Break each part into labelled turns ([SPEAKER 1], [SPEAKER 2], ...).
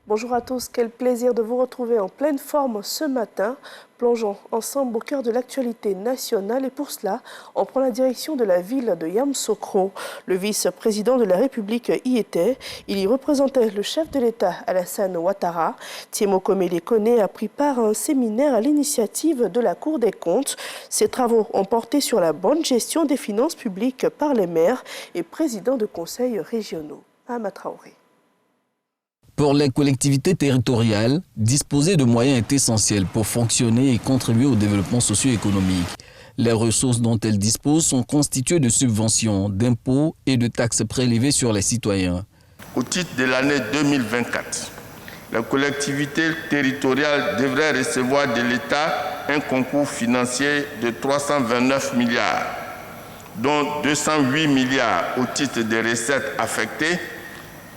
[SPEAKER 1] Bonjour à tous, quel plaisir de vous retrouver en pleine forme ce matin. Plongeons ensemble au cœur de l'actualité nationale et pour cela, on prend la direction de la ville de Yamoussoukro. Le vice-président de la République y était. Il y représentait le chef de l'État Alassane Ouattara. Thiemo Komele Kone a pris part à un séminaire à l'initiative de la Cour des comptes. Ces travaux ont porté sur la bonne gestion des finances publiques par les maires et présidents de conseils régionaux. Ahmad Traoré.
[SPEAKER 2] Pour les collectivités territoriales, disposer de moyens est essentiel pour fonctionner et contribuer au développement socio-économique. Les ressources dont elles disposent sont constituées de subventions, d'impôts et de taxes prélevées sur les citoyens.
[SPEAKER 3] Au titre de l'année 2024, la collectivité territoriale devrait recevoir de l'État un concours financier de 329 milliards, dont 208 milliards au titre des recettes affectées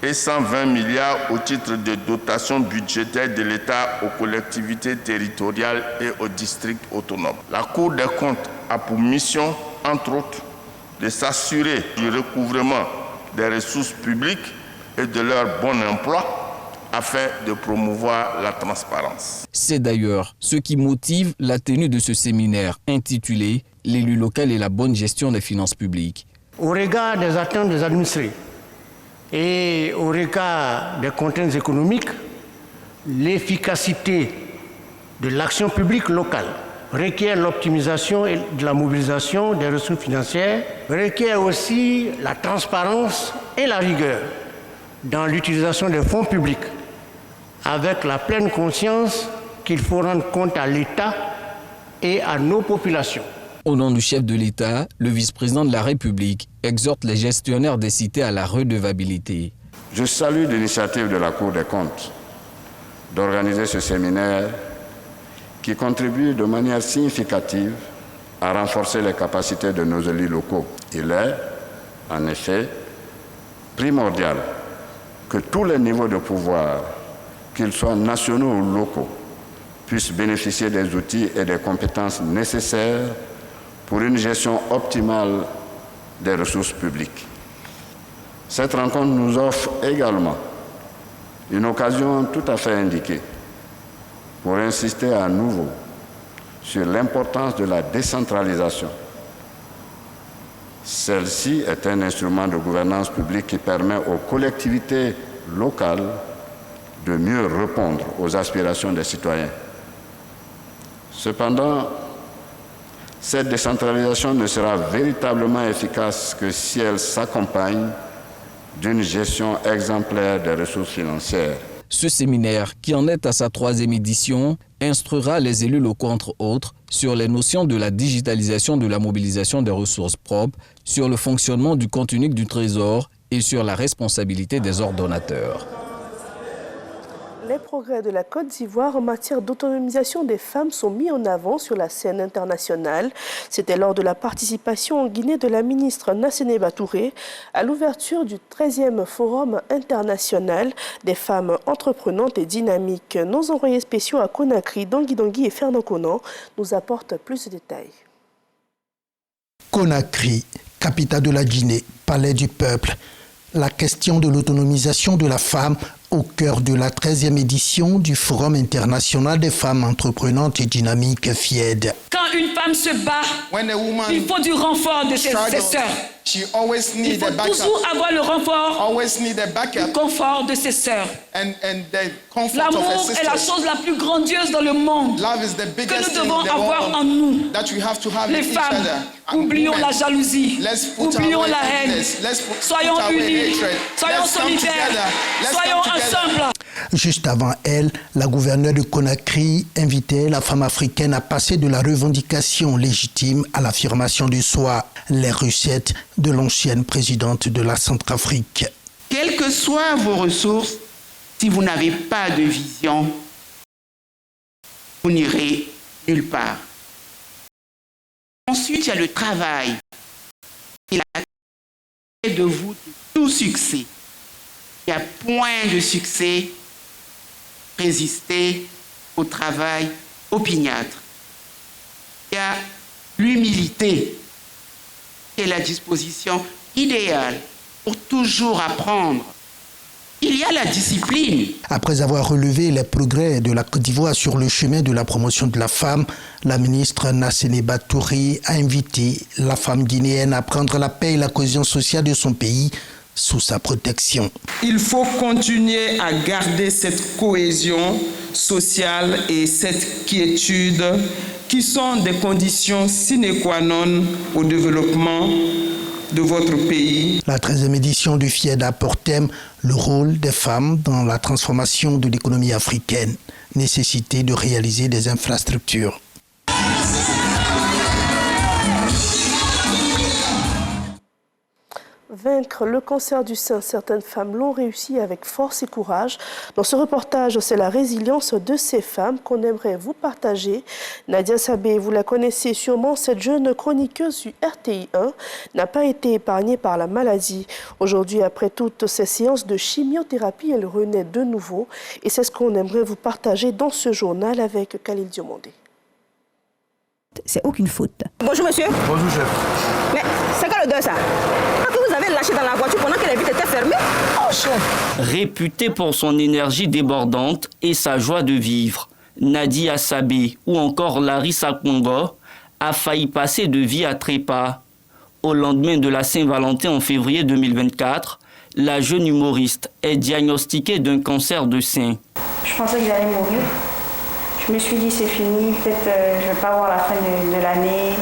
[SPEAKER 3] et 120 milliards au titre de dotation budgétaire de l'État aux collectivités territoriales et aux districts autonomes. La Cour des comptes a pour mission, entre autres, de s'assurer du recouvrement des ressources publiques et de leur bon emploi afin de promouvoir la transparence.
[SPEAKER 2] C'est d'ailleurs ce qui motive la tenue de ce séminaire intitulé « L'élu local et la bonne gestion des finances publiques ».
[SPEAKER 4] Au regard des attentes des administrés, et au regard des contraintes économiques, l'efficacité de l'action publique locale requiert l'optimisation et de la mobilisation des ressources financières, requiert aussi la transparence et la rigueur dans l'utilisation des fonds publics, avec la pleine conscience qu'il faut rendre compte à l'État et à nos populations.
[SPEAKER 2] Au nom du chef de l'État, le vice-président de la République exhorte les gestionnaires des cités à la redevabilité.
[SPEAKER 5] Je salue l'initiative de la Cour des comptes d'organiser ce séminaire qui contribue de manière significative à renforcer les capacités de nos élus locaux. Il est, en effet, primordial que tous les niveaux de pouvoir, qu'ils soient nationaux ou locaux, puissent bénéficier des outils et des compétences nécessaires pour une gestion optimale des ressources publiques. Cette rencontre nous offre également une occasion tout à fait indiquée pour insister à nouveau sur l'importance de la décentralisation. Celle-ci est un instrument de gouvernance publique qui permet aux collectivités locales de mieux répondre aux aspirations des citoyens. Cependant, cette décentralisation ne sera véritablement efficace que si elle s'accompagne d'une gestion exemplaire des ressources financières.
[SPEAKER 2] Ce séminaire, qui en est à sa 3e édition, instruira les élus locaux, entre autres, sur les notions de la digitalisation de la mobilisation des ressources propres, sur le fonctionnement du compte unique du Trésor et sur la responsabilité des ordonnateurs.
[SPEAKER 1] Les progrès de la Côte d'Ivoire en matière d'autonomisation des femmes sont mis en avant sur la scène internationale. C'était lors de la participation en Guinée de la ministre Nassene Batouré à l'ouverture du 13e Forum international des femmes entreprenantes et dynamiques. Nos envoyés spéciaux à Conakry, Dongui et Fernand Conan nous apportent plus de détails.
[SPEAKER 6] Conakry, capitale de la Guinée, palais du peuple. La question de l'autonomisation de la femme au cœur de la 13e édition du Forum international des femmes entreprenantes et dynamiques FIED.
[SPEAKER 7] Quand une femme se bat, il faut du renfort de ses sœurs. Il faut toujours avoir le renfort, le confort de ses sœurs. L'amour est la chose la plus grandiose dans le monde que nous devons avoir en nous. Les femmes, oublions la jalousie, oublions la haine. Soyons unis, soyons solidaires, soyons ensemble.
[SPEAKER 6] Juste avant elle, la gouverneure de Conakry invitait la femme africaine à passer de la revendication légitime à l'affirmation de soi, les recettes de l'ancienne présidente de la Centrafrique.
[SPEAKER 8] Quelles que soient vos ressources, si vous n'avez pas de vision, vous n'irez nulle part. Ensuite, il y a le travail. Il a fait de vous de tout succès. Il y a point de succès, résister au travail opiniâtre. Il y a l'humilité, qui est la disposition idéale pour toujours apprendre Il y a la discipline.
[SPEAKER 6] Après avoir relevé les progrès de la Côte d'Ivoire sur le chemin de la promotion de la femme, la ministre Nassene Batouri a invité la femme guinéenne à prendre la paix et la cohésion sociale de son pays sous sa protection.
[SPEAKER 9] Il faut continuer à garder cette cohésion sociale et cette quiétude qui sont des conditions sine qua non au développement de votre pays.
[SPEAKER 6] La 13e édition du FIEDA porte thème le rôle des femmes dans la transformation de l'économie africaine, nécessité de réaliser des infrastructures.
[SPEAKER 1] Vaincre le cancer du sein, certaines femmes l'ont réussi avec force et courage. Dans ce reportage, c'est la résilience de ces femmes qu'on aimerait vous partager. Nadia Sabé, vous la connaissez sûrement, cette jeune chroniqueuse du RTI1 n'a pas été épargnée par la maladie. Aujourd'hui, après toutes ces séances de chimiothérapie, elle renaît de nouveau. Et c'est ce qu'on aimerait vous partager dans ce journal avec Khalil Diomandé.
[SPEAKER 10] C'est aucune faute.
[SPEAKER 11] Bonjour monsieur.
[SPEAKER 12] Bonjour chef.
[SPEAKER 11] Mais c'est quoi l'odeur ça? Quand vous avez lâché dans la voiture pendant que les vitres étaient fermées? Oh chef.
[SPEAKER 13] Réputée pour son énergie débordante et sa joie de vivre, Nadia Sabé ou encore Larissa Congo a failli passer de vie à trépas. Au lendemain de la Saint-Valentin en février 2024, la jeune humoriste est diagnostiquée d'un cancer de sein.
[SPEAKER 14] Je pensais que j'allais mourir. Je me suis dit c'est fini, peut-être je ne vais pas voir la fin de l'année.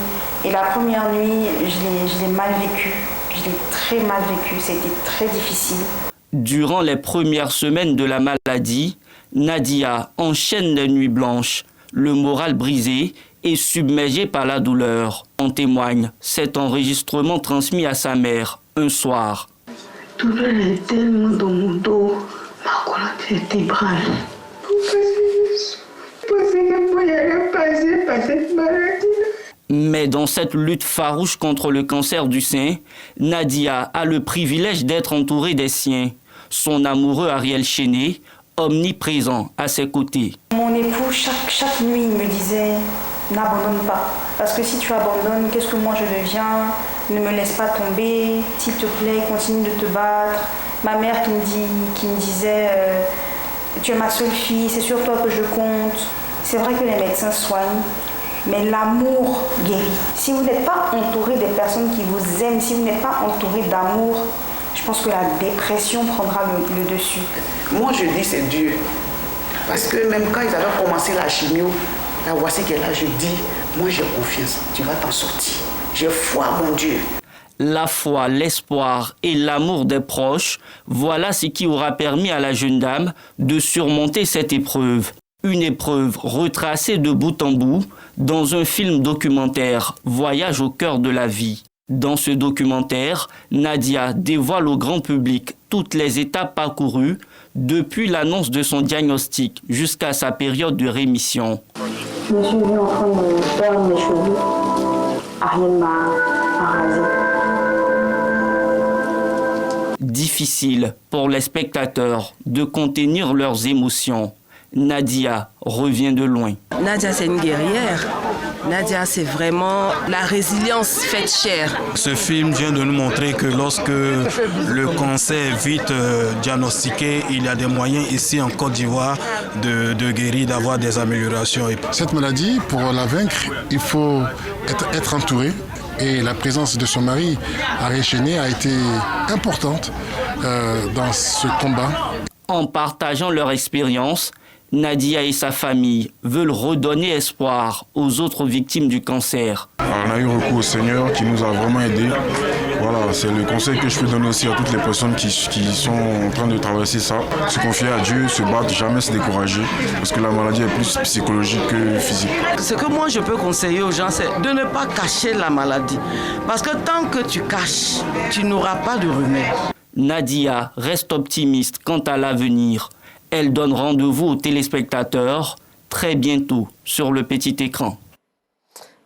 [SPEAKER 14] Et la première nuit, je l'ai mal vécu. Je l'ai très mal vécu, c'était très difficile.
[SPEAKER 13] Durant les premières semaines de la maladie, Nadia enchaîne les nuits blanches, le moral brisé et submergé par la douleur. En témoigne cet enregistrement transmis à sa mère un soir.
[SPEAKER 15] Tout est tellement dans mon dos, ma colonne vertébrale.
[SPEAKER 13] Mais dans cette lutte farouche contre le cancer du sein, Nadia a le privilège d'être entourée des siens. Son amoureux Ariel Chéné, omniprésent à ses côtés.
[SPEAKER 14] Mon époux, chaque nuit, il me disait « N'abandonne pas. Parce que si tu abandonnes, qu'est-ce que moi je deviens? Ne me laisse pas tomber. S'il te plaît, continue de te battre. » Ma mère qui me disait tu es ma seule fille, c'est sur toi que je compte. C'est vrai que les médecins soignent, mais l'amour guérit. Si vous n'êtes pas entouré des personnes qui vous aiment, si vous n'êtes pas entouré d'amour, je pense que la dépression prendra le dessus.
[SPEAKER 15] Moi, je dis c'est Dieu. Parce que même quand ils avaient commencé la chimio, la voici qu'elle a, je dis, moi j'ai confiance, tu vas t'en sortir. J'ai foi, mon Dieu.
[SPEAKER 13] La foi, l'espoir et l'amour des proches, voilà ce qui aura permis à la jeune dame de surmonter cette épreuve. Une épreuve retracée de bout en bout dans un film documentaire, Voyage au cœur de la vie. Dans ce documentaire, Nadia dévoile au grand public toutes les étapes parcourues depuis l'annonce de son diagnostic jusqu'à sa période de rémission.
[SPEAKER 14] Je me suis vue en train de perdre mes cheveux. Ariel m'a rasé.
[SPEAKER 13] Difficile pour les spectateurs de contenir leurs émotions. Nadia revient de loin.
[SPEAKER 16] Nadia, c'est une guerrière. Nadia, c'est vraiment la résilience faite chair.
[SPEAKER 12] Ce film vient de nous montrer que lorsque le cancer est vite diagnostiqué, il y a des moyens ici en Côte d'Ivoire de guérir, d'avoir des améliorations.
[SPEAKER 17] Cette maladie, pour la vaincre, il faut être entouré. Et la présence de son mari, Ariel Chéné, a été importante dans ce combat.
[SPEAKER 13] En partageant leur expérience, Nadia et sa famille veulent redonner espoir aux autres victimes du cancer.
[SPEAKER 18] On a eu recours au Seigneur qui nous a vraiment aidés. Voilà, c'est le conseil que je peux donner aussi à toutes les personnes qui sont en train de traverser ça. Se confier à Dieu, se battre, jamais se décourager, parce que la maladie est plus psychologique que physique.
[SPEAKER 16] Ce que moi je peux conseiller aux gens, c'est de ne pas cacher la maladie. Parce que tant que tu caches, tu n'auras pas de remède.
[SPEAKER 13] Nadia reste optimiste quant à l'avenir. Elle donne rendez-vous aux téléspectateurs très bientôt sur le petit écran.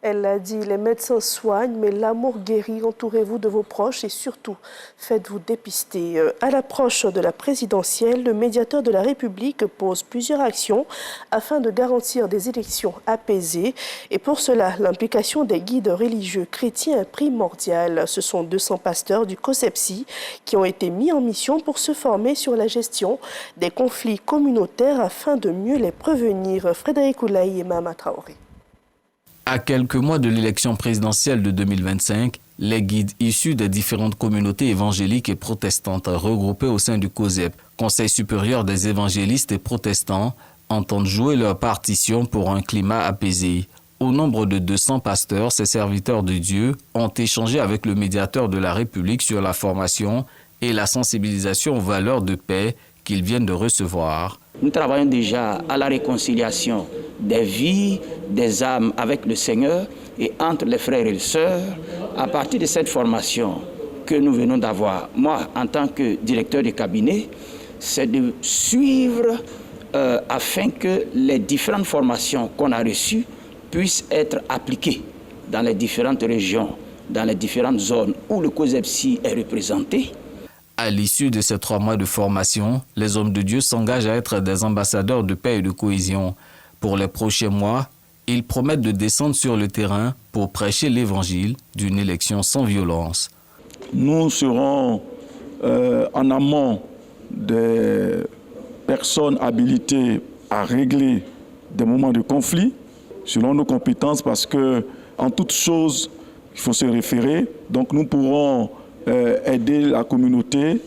[SPEAKER 1] Elle l'a dit, les médecins soignent, mais l'amour guérit. Entourez-vous de vos proches et surtout, faites-vous dépister. À l'approche de la présidentielle, le médiateur de la République pose plusieurs actions afin de garantir des élections apaisées. Et pour cela, l'implication des guides religieux chrétiens est primordiale. Ce sont 200 pasteurs du COSEPSI qui ont été mis en mission pour se former sur la gestion des conflits communautaires afin de mieux les prévenir. Frédéric Oulaï et Mama Traoré.
[SPEAKER 2] À quelques mois de l'élection présidentielle de 2025, les guides issus des différentes communautés évangéliques et protestantes regroupées au sein du COSEP, Conseil supérieur des évangélistes et protestants, entendent jouer leur partition pour un climat apaisé. Au nombre de 200 pasteurs, ces serviteurs de Dieu ont échangé avec le médiateur de la République sur la formation et la sensibilisation aux valeurs de paix qu'ils viennent de recevoir.
[SPEAKER 19] Nous travaillons déjà à la réconciliation des vies, des âmes avec le Seigneur et entre les frères et les sœurs. À partir de cette formation que nous venons d'avoir, moi, en tant que directeur de cabinet, c'est de suivre afin que les différentes formations qu'on a reçues puissent être appliquées dans les différentes régions, dans les différentes zones où le COSEPSI est représenté.
[SPEAKER 2] À l'issue de ces 3 mois de formation, les hommes de Dieu s'engagent à être des ambassadeurs de paix et de cohésion. Pour les prochains mois, ils promettent de descendre sur le terrain pour prêcher l'évangile d'une élection sans violence.
[SPEAKER 20] Nous serons en amont des personnes habilitées à régler des moments de conflit selon nos compétences parce que en toute chose, il faut se référer. Donc nous pourrons aider la communauté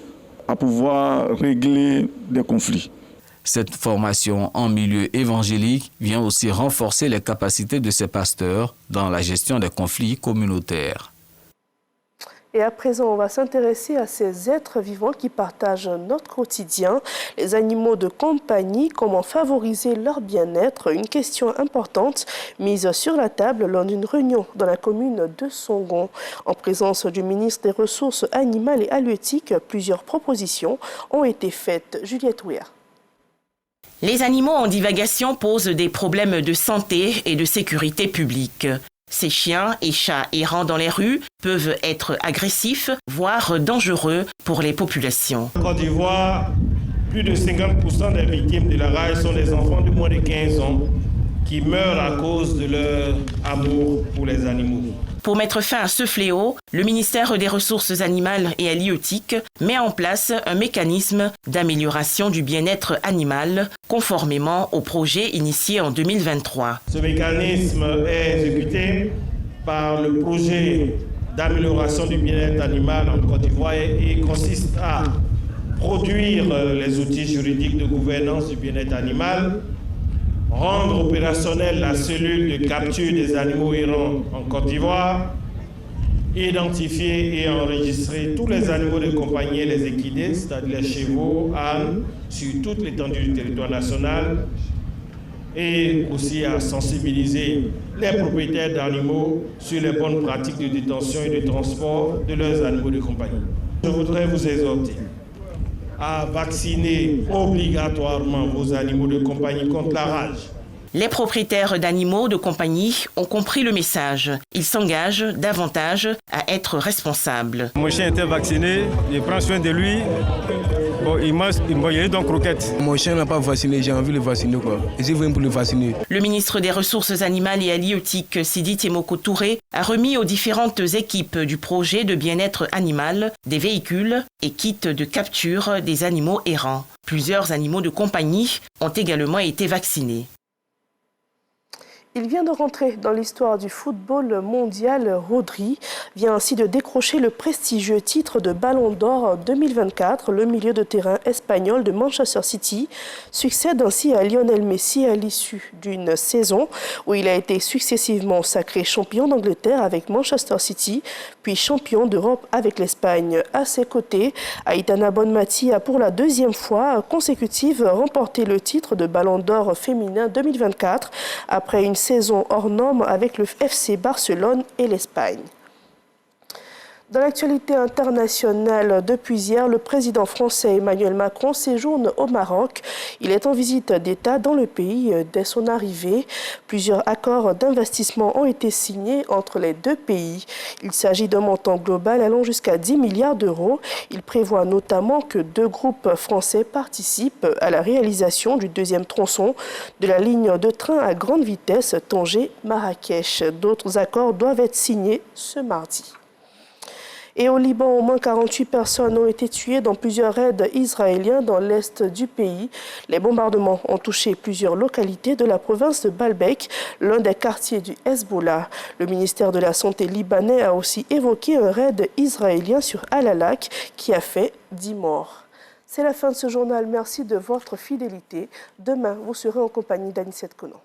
[SPEAKER 20] à pouvoir régler des conflits.
[SPEAKER 2] Cette formation en milieu évangélique vient aussi renforcer les capacités de ces pasteurs dans la gestion des conflits communautaires.
[SPEAKER 1] Et à présent, on va s'intéresser à ces êtres vivants qui partagent notre quotidien, les animaux de compagnie, comment favoriser leur bien-être. Une question importante mise sur la table lors d'une réunion dans la commune de Songon. En présence du ministre des Ressources animales et halieutiques, plusieurs propositions ont été faites. Juliette Ouéa.
[SPEAKER 21] Les animaux en divagation posent des problèmes de santé et de sécurité publique. Ces chiens et chats errants dans les rues peuvent être agressifs, voire dangereux pour les populations.
[SPEAKER 22] En Côte d'Ivoire, plus de 50% des victimes de la rage sont des enfants de moins de 15 ans qui meurent à cause de leur amour pour les animaux.
[SPEAKER 21] Pour mettre fin à ce fléau, le ministère des Ressources animales et halieutiques met en place un mécanisme d'amélioration du bien-être animal conformément au projet initié en 2023.
[SPEAKER 22] Ce mécanisme est exécuté par le projet d'amélioration du bien-être animal en Côte d'Ivoire et consiste à produire les outils juridiques de gouvernance du bien-être animal, rendre opérationnelle la cellule de capture des animaux errants en Côte d'Ivoire, identifier et enregistrer tous les animaux de compagnie et les équidés, c'est-à-dire les chevaux, ânes, sur toute l'étendue du territoire national, et aussi à sensibiliser les propriétaires d'animaux sur les bonnes pratiques de détention et de transport de leurs animaux de compagnie. Je voudrais vous exhorter à vacciner obligatoirement vos animaux de compagnie contre la rage.
[SPEAKER 21] Les propriétaires d'animaux de compagnie ont compris le message. Ils s'engagent davantage à être responsables.
[SPEAKER 23] Mon chien était vacciné, je prends soin de lui. Bon, il y a eu donc croquette. Mon chien n'a pas vacciné, j'ai envie de le vacciner quoi. Et je viens pour le vacciner.
[SPEAKER 21] Le ministre des Ressources animales et halieutiques, Sidi Temoko Touré, a remis aux différentes équipes du projet de bien-être animal des véhicules et kits de capture des animaux errants. Plusieurs animaux de compagnie ont également été vaccinés.
[SPEAKER 1] Il vient de rentrer dans l'histoire du football mondial. Rodri vient ainsi de décrocher le prestigieux titre de Ballon d'Or 2024. Le milieu de terrain espagnol de Manchester City succède ainsi à Lionel Messi à l'issue d'une saison où il a été successivement sacré champion d'Angleterre avec Manchester City, puis champion d'Europe avec l'Espagne. À ses côtés, Aitana Bonmati a pour la deuxième fois consécutive remporté le titre de Ballon d'Or féminin 2024 après une saison hors norme avec le FC Barcelone et l'Espagne. Dans l'actualité internationale, depuis hier, le président français Emmanuel Macron séjourne au Maroc. Il est en visite d'État dans le pays dès son arrivée. Plusieurs accords d'investissement ont été signés entre les deux pays. Il s'agit d'un montant global allant jusqu'à 10 milliards d'euros. Il prévoit notamment que 2 groupes français participent à la réalisation du deuxième tronçon de la ligne de train à grande vitesse Tanger-Marrakech. D'autres accords doivent être signés ce mardi. Et au Liban, au moins 48 personnes ont été tuées dans plusieurs raids israéliens dans l'est du pays. Les bombardements ont touché plusieurs localités de la province de Baalbek, l'un des quartiers du Hezbollah. Le ministère de la Santé libanais a aussi évoqué un raid israélien sur Al-Alaq qui a fait 10 morts. C'est la fin de ce journal. Merci de votre fidélité. Demain, vous serez en compagnie d'Anissette Conan.